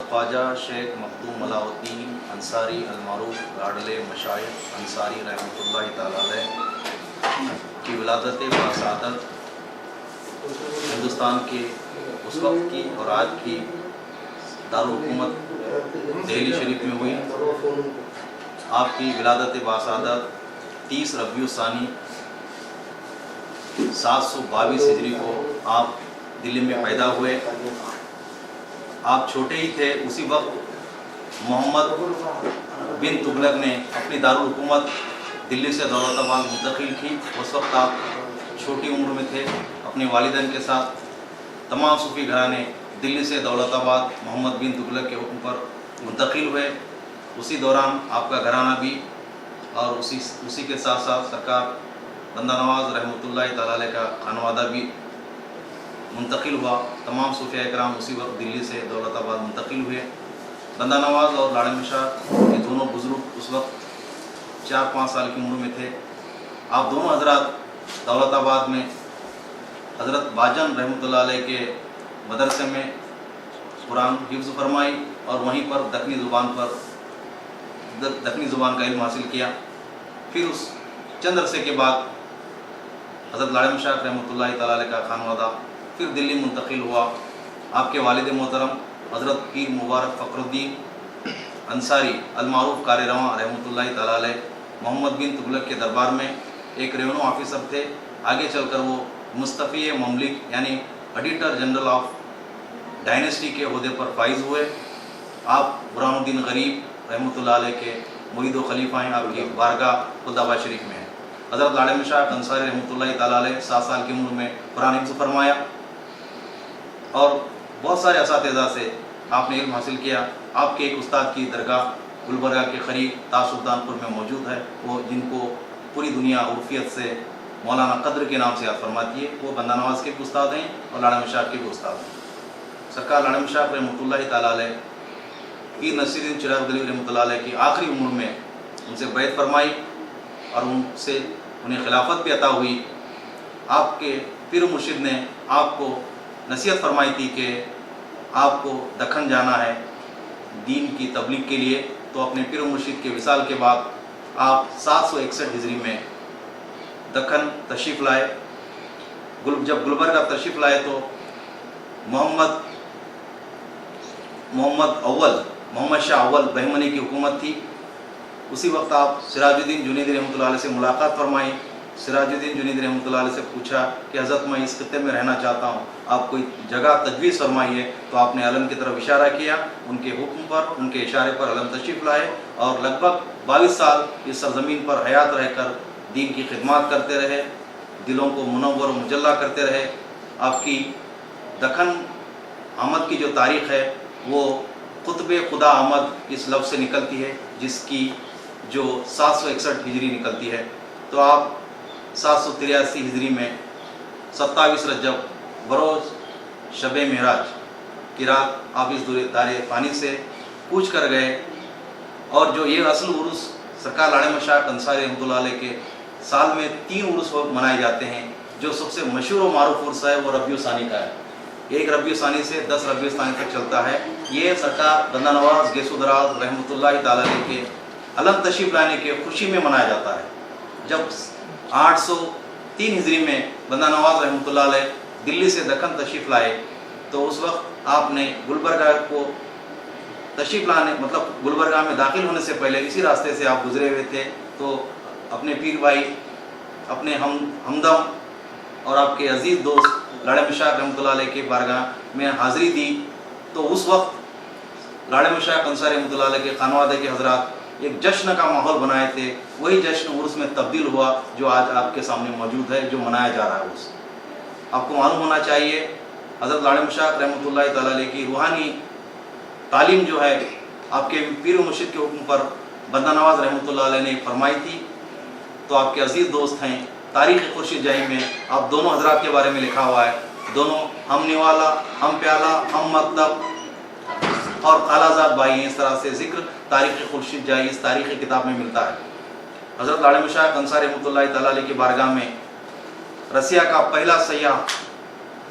ख्वाजा शेख मखदूम अलाउद्दीन अंसारी अलमारूफ लाडले मशाइख अंसारी रहमतुल्लाह ताला अलैह की विलादत बासादत हिंदुस्तान के उस वक्त की और आज की दारुल हुकूमत दिल्ली शरीफ में हुई। आपकी विलादत बासादत 30 रबीउल सानी 722 हिजरी को आप दिल्ली में पैदा हुए। आप छोटे ही थे, उसी वक्त मोहम्मद बिन तुगलक ने अपनी दारुल हुकूमत दिल्ली से दौलताबाद मुंतकिल की। उस वक्त आप छोटी उम्र में थे। अपने वालिदैन के साथ तमाम सूफी घराने दिल्ली से दौलताबाद मोहम्मद बिन तुगलक के हुक्म पर मुंतकिल हुए। उसी दौरान आपका घराना भी और उसी के साथ साथ सरकार बंदा नवाज रहमतुल्लाह ताला अलैह का खानवादा भी मुंतकिल हुआ। तमाम सूफिया इकराम उसी वक्त दिल्ली से दौलताबाद मुंतकिल हुए। बंदा नवाज और लाड़म शाह के दोनों बुज़ुर्ग उस वक्त 4-5 साल की उम्र में थे। आप दोनों हजरात दौलताबाद में हज़रत बाजन रहमतुल्लाह अलैह के मदरसे में कुरान हिफ्ज़ फरमाई और वहीं पर दक्कनी ज़ुबान का इल्म हासिल किया। फिर उस चंद अरसे के बाद हज़रत लाड़म शाह रहमतुल्लाह ताला अलैह का खानवादा फिर दिल्ली मुंतकिल हुआ। आपके वालिद मोहतरम हज़रत पीर मुबारक फ़खरुद्दीन अंसारी अलमारूफ कार रवां रहमतुल्लाह ताला अलैह मोहम्मद बिन तुगलक के दरबार में एक रेवेन्यू ऑफिसर थे। आगे चलकर वो मुस्तफ़ी ममलिक यानी एडिटर जनरल ऑफ डायनेस्टी के ओहदे पर फाइज हुए। आप बुरहानुद्दीन गरीब रहमतुल्लाह अलैह के मुरीद व खलीफा हैं। आपकी बारगाह खुदाबाद शरीफ में है। हज़रत लाड़म शाह अंसारी रहमतुल्लाह ताला अलैह 7 साल की उम्र में कुरान हिफ्ज़ फरमाया और बहुत सारे असातिज़ा से आपने इल्म हासिल किया। आपके एक उस्ताद की दरगाह गुलबर्गा के करीब ताज सुल्तानपुर में मौजूद है, वो जिनको पूरी दुनिया उर्फियत से मौलाना कद्र के नाम से याद फरमाती है। वो बंदा नवाज के भी उस्ताद हैं और लाड़म शाह के भी उस्ताद हैं। सरकार लाड़म शाह रहमतुल्लाह ताला अलैह पीर नसीरुद्दीन चिराग दहलवी रहमतुल्लाह अलैह की आखिरी उम्र में उनसे बैत फरमाई और उनसे उन्हें खिलाफत भी अता हुई। आपके पीर मुर्शिद ने आपको नसीहत फरमाई थी कि आपको दक्कन जाना है दीन की तबलीग के लिए। तो अपने पीर मुर्शिद के विसाल के बाद आप 761 हिजरी में दक्कन तशरीफ़ लाए। जब गुलबर्गा तशरीफ़ लाए तो मोहम्मद शाह अव्वल बहमनी की हुकूमत थी। उसी वक्त आप सिराजुद्दीन जुनैदी रहमतुल्लाह अलैह से मुलाकात फरमाई। सिराजुद्दीन जुनैदी रहमतुल्लाह अलैह से पूछा कि हज़रत मैं इस खित्ते में रहना चाहता हूँ, आप कोई जगह तजवीज़ फरमाइए। तो आपने अलम की तरफ इशारा किया। उनके हुक्म पर, उनके इशारे पर अलम तशरीफ़ लाए और लगभग 22 साल इस सरज़मीन पर हयात रहकर दीन की खिदमत करते रहे, दिलों को मुनव्वर मुजल्ला करते रहे। आपकी दक्कन आमद की जो तारीख़ है वो क़ुत्ब खुदा आमद इस लफ्ज़ से निकलती है, जिसकी जो 761 हिजरी निकलती है। तो आप 783 हिजरी में 27 रजब बरोज़ शब मेराज की रात आप इस दारे फ़ानी से कूच कर गए। और जो ये असल उर्स सरकार लाड़म शाह अंसारी रहमतुल्लाह अलैह के साल में 3 उर्स मनाए जाते हैं। जो सबसे मशहूर व मारूफ उर्स है वो रबीउल सानी का है। एक रबीउल सानी से 10 रबीउल सानी तक चलता है। ये सरकार बंदा नवाज गेसुदराज रहमतुल्लाह ताला अलैह के अलम तशरीफ़ लाने के खुशी में मनाया जाता है। जब 803 हिजरी में बंदा नवाज रहमतुल्लाह अलैह दिल्ली से दक्कन तशरीफ़ लाए तो उस वक्त आपने गुलबर्गा को तशरीफ़ लाने मतलब गुलबर्गा में दाखिल होने से पहले इसी रास्ते से आप गुजरे हुए थे। तो अपने पीर भाई, अपने हमदम और आपके अजीज़ दोस्त लाड़म शाह रहमतुल्लाह अलैह के बारगाह में हाज़िरी दी। तो उस वक्त लाड़म शाह अंसारी रहमतुल्लाह अलैह के खानवादे के हज़रात एक जश्न का माहौल बनाए थे। वही जश्न उर्स में तब्दील हुआ जो आज आपके सामने मौजूद है, जो मनाया जा रहा है उर्स। आपको मालूम होना चाहिए हज़रत लाड़म शाह रहमतुल्लाह ताला अलैह की रूहानी तालीम जो है आपके पीर मुर्शिद के हुक्म पर बंदा नवाज रहमतुल्लाह अलैह ने फरमाई थी। तो आपके अजीज़ दोस्त हैं, तारीख़ खुर्शीद जाही में आप दोनों हज़रात के बारे में लिखा हुआ है। दोनों हम निवाला, हम प्याला, हम मकतब और कालाजाद भाई हैं। इस तरह से जिक्र तारीख़ खुर्शीद जाही इस तारीख़ी किताब में मिलता है। हज़रत लाड़म शाह अंसारी रहमतुल्लाह ताला अलैह की बारगाह में रसिया का पहला सयाह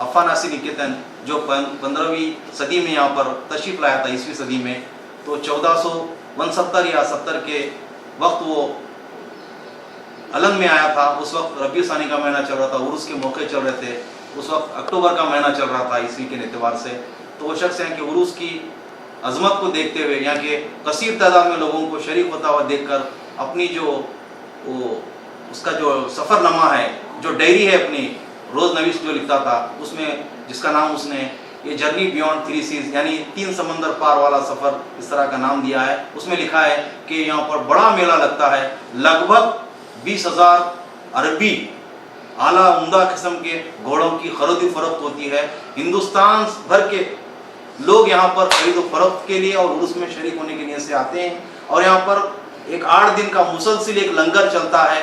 अफ़ानासी निकेतन जो 15वीं सदी में यहाँ पर तशरीफ़ लाया था, ईसवी सदी में। तो 1469 या 70 के वक्त वो अलन में आया था। उस वक्त रबी सानी का महीना चल रहा था, उर्स के मौके चल रहे थे। उस वक्त अक्टूबर का महीना चल रहा था ईस्वी के एतबार से। तो वो शख्स यहाँ के उर्स की अजमत को देखते हुए, यहाँ के कसीर तादाद में लोगों को शरीक होता हुआ देखकर अपनी जो उसका जो सफ़रनामा है, जो डायरी है अपनी रोज़नवीश जो लिखता था, उसमें जिसका नाम उसने ये जर्नी बियॉन्ड 3 सीज यानी 3 समंदर पार वाला सफ़र इस तरह का नाम दिया है। उसमें लिखा है कि यहाँ पर बड़ा मेला लगता है, लगभग 20,000 अरबी आला उम्दा किस्म के घोड़ों की खरीद फरोख्त होती है। हिंदुस्तान भर के लोग यहाँ पर खरीद फरोख्त के लिए और उर्स में शरीक होने के लिए से आते हैं। और यहाँ पर एक 8 दिन का मुसलसिल एक लंगर चलता है।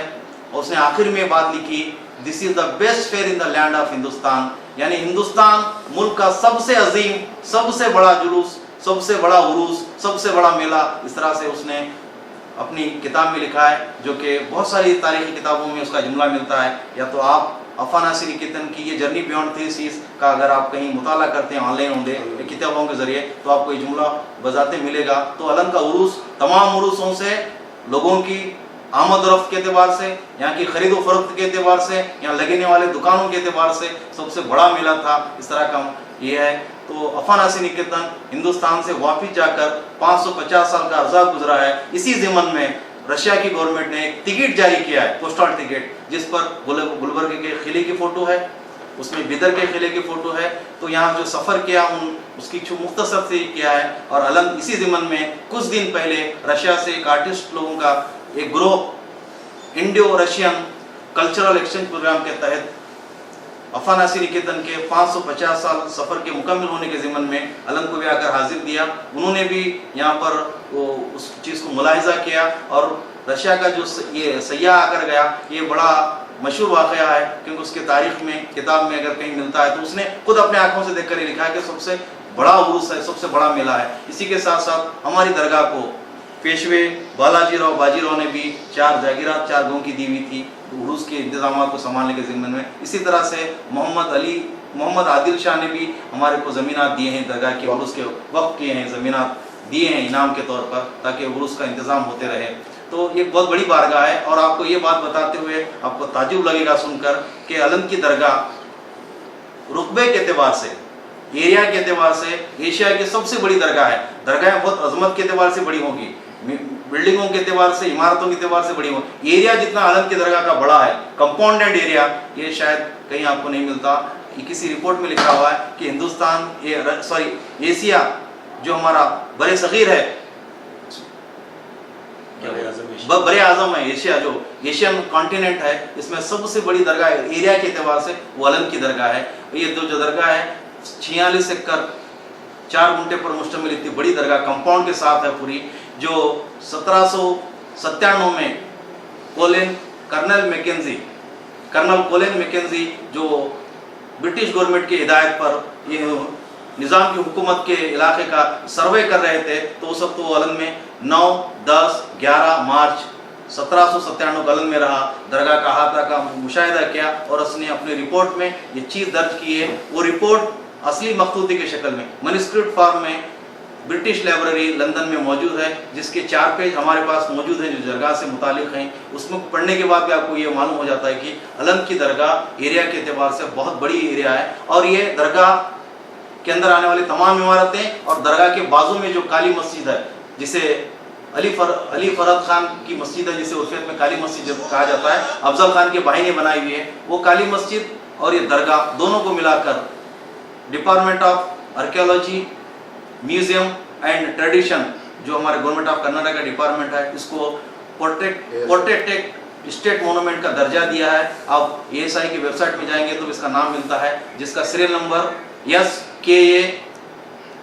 और उसने आखिर में बात लिखी, this is the best fair in the land of Hindustan, यानी हिंदुस्तान मुल्क का सबसे अजीम, सबसे बड़ा जुलूस, सबसे बड़ा उरूस, सबसे बड़ा मेला, इस तरह से उसने अपनी किताब में लिखा है, जो कि बहुत सारी तारीखी किताबों में उसका जुमला मिलता है। या तो आप अफानासी निकेतन की ये जर्नी बियॉन्ड 3 सीज का अगर आप कहीं मुताला करते हैं ऑनलाइन होंगे किताबों के ज़रिए, तो आपको ये जुमला बजाते मिलेगा। तो अलन का उरूस तमाम उरूसों से, लोगों की आमद रफ्त के एतबार से, यहाँ की खरीदो फरोख्त के एतबार से, यहाँ लगने वाले दुकानों के एतबार से सबसे बड़ा मेला था। इस तरह का ये है। तो अफानासी निकेतन हिंदुस्तान से वापिस जाकर 550 साल का अर्जा गुजरा है। इसी ज़िमन में रशिया की गवर्नमेंट ने एक टिकट जारी किया है, पोस्टल टिकट, जिस पर गुलबर्ग के किले की फ़ोटो है, उसमें बिदर के किले की फ़ोटो है। तो यहाँ जो सफ़र किया उसकी मुख्तसर से किया है। और अलन इसी ज़िमन में कुछ दिन पहले रशिया से एक आर्टिस्ट लोगों का एक group Indo Russian cultural exchange program के तहत अफानासी निकेतन के 550 साल सफ़र के मुकम्मल होने के ज़िमन में अलन को भी आकर हाजिर दिया। उन्होंने भी यहाँ पर वो उस चीज़ को मुलाहिजा किया। और रशिया का जो ये सयाह आकर गया, ये बड़ा मशहूर वाक़या है, क्योंकि उसके तारीख़ में किताब में अगर कहीं मिलता है तो उसने खुद अपने आँखों से देखकर ये लिखा है कि सबसे बड़ा उरूस है, सबसे बड़ा मेला है। इसी के साथ साथ हमारी दरगाह को पेशवे बालाजी राव बाजीराव ने भी 4 जागीरात 4 गाँव की दी हुई थी उरूस के इंतजाम को संभालने के ज़िम्मन में। इसी तरह से मोहम्मद आदिल शाह ने भी हमारे को ज़मीनात दिए हैं, दरगाह के उरूस के वक्त किए हैं, ज़मीनात दिए हैं इनाम के तौर पर, ताकि उरूस का इंतज़ाम होते रहे। तो ये बहुत बड़ी बारगाह है। और आपको ये बात बताते हुए आपको ताज्जुब लगेगा सुनकर कि अलन की दरगाह रुतबे के एतबार से, एरिया के एतबार से एशिया की सबसे बड़ी दरगाह है। दरगाहें बहुत अजमत के एतबार से बड़ी होगी, बिल्डिंगों के एतबार से, इमारतों के एतबार से बड़ी हो। एरिया जितना अलन की दरगाह का बड़ा है, कंपाउंडेड एरिया, ये शायद कहीं आपको नहीं मिलता। किसी रिपोर्ट में लिखा हुआ है कि हिंदुस्तान एशिया जो हमारा बड़े सगीर है, बड़े आजम है, एशिया जो एशियन कॉन्टिनेंट है, इसमें सबसे बड़ी दरगाह एरिया के एतबार से वो अलन की दरगाह है। ये जो दरगाह है 46 एकड़ 4 गुंठे पर मुश्तमिल इतनी बड़ी दरगाह कंपाउंड के साथ है पूरी, जो 1797 में कर्नल कोलिन मैकेंजी जो ब्रिटिश गवर्नमेंट की हिदायत पर ये निज़ाम की हुकूमत के इलाके का सर्वे कर रहे थे, तो उस वक्त वो अलन में 9, 10, 11 मार्च 1797 अलन में रहा, दरगाह का अहाता का मुशाहिदा किया और उसने अपनी रिपोर्ट में ये चीज़ दर्ज की है। वो रिपोर्ट असली मखतूती के शक्ल में मैन्युस्क्रिप्ट फॉर्म में ब्रिटिश लाइब्रेरी लंदन में मौजूद है, जिसके 4 पेज हमारे पास मौजूद हैं जो दरगाह से मुतालिक हैं। उसमें पढ़ने के बाद भी आपको ये मालूम हो जाता है कि अलन की दरगाह एरिया के एतबार से बहुत बड़ी एरिया है। और ये दरगाह के अंदर आने वाली तमाम इमारतें और दरगाह के बाजू में जो काली मस्जिद है, जिसे अली फरद खान की मस्जिद है, जिसे उर्फियत में काली मस्जिद कहा जाता है, अफजल खान के भाई ने बनाई हुई है, वो काली मस्जिद और ये दरगाह दोनों को मिलाकर department of archaeology museum and tradition जो हमारे गवर्नमेंट ऑफ कर्नाटक का डिपार्टमेंट है, इसको प्रोटेक्टेड स्टेट मोनूमेंट का दर्जा दिया है। आप ASI की वेबसाइट में जाएंगे तो इसका नाम मिलता है, जिसका सीरियल नंबर SKA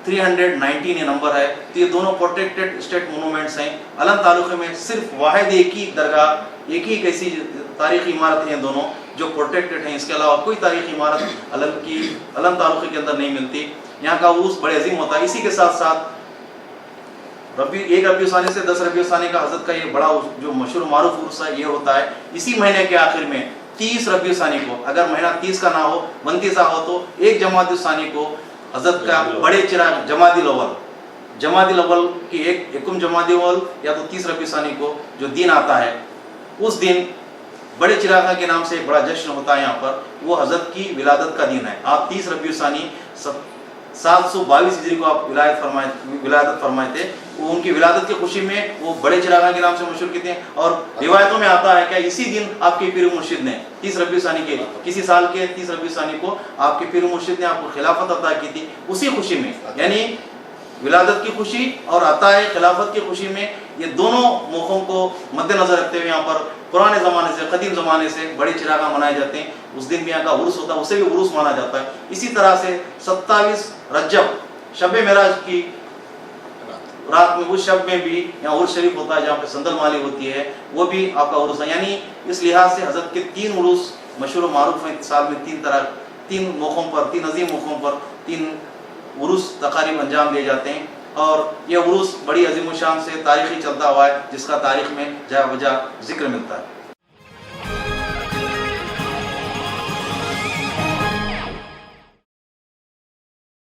319 ये नंबर है। तो ये दोनों प्रोटेक्टेड स्टेट मोनूमेंट्स हैं। अलन तालुके में सिर्फ वाहिद एक ही दरगाह, एक ही ऐसी तारीखी इमारतें हैं दोनों जो प्रोटेक्टेड हैं। इसके अलावा कोई तारीखी इमारत अलन तालुके के अंदर नहीं मिलती। यहाँ का उर्स बड़े अजीम होता है। इसी के साथ साथ एक रबी सानी से 10 रबी सानी का हजरत का ये बड़ा जो मशहूर मारूफ उर्स है, ये होता है इसी महीने के आखिर में 30 रबी सानी को। अगर महीना 30 का ना हो 29 हो तो 1 जमात सानी को हजरत का बड़े चिराग जमादिल अव्वल की एकम जमादिल अव्वल या तो 30 रबी सानी को जो दिन आता है, उस दिन बड़े चिरागा के नाम से एक बड़ा जश्न होता है यहाँ पर। वो हजरत की विलादत का दिन है। आप 30 रबी सानी 722 हिजरी को आप विलादत फरमाए थे। वो उनकी विलादत की खुशी में वो बड़े चिरागा के नाम से मशहूर किए थे। और रिवायतों में आता है क्या इसी दिन आपके पीर मुर्शिद ने 30 रबी सानी के किसी साल के 30 रबी सानी को आपके पीर मुर्शिद ने आपको खिलाफत अता की थी। उसी खुशी में, यानी विलादत की खुशी और अताए खिलाफत की खुशी में, ये दोनों मौक़ों को मद्देनजर रखते हुए यहाँ पर पुराने ज़माने से, कदीम ज़माने से बड़े चिरागा मनाए जाते हैं। उस दिन भी यहाँ का उर्स होता है, उसे भी उर्स माना जाता है। इसी तरह से 27 रजब शब मेराज की रात में, उस शब में भी यहाँ उर्स शरीफ होता है, जहाँ पे संदल माली होती है, वो भी आपका उर्स है। यानी इस लिहाज से हजरत के 3 उर्स मशहूर व मारूफ हैं। साल में 3 मौक़ों पर, 3 अजीम मौक़ों पर 3 उर्स तकारीब अंजाम दिए जाते हैं। और ये उर्स बड़ी अजीम शान से तारीख़ी चलता हुआ है, जिसका तारीख़ में जा बजा जिक्र मिलता है।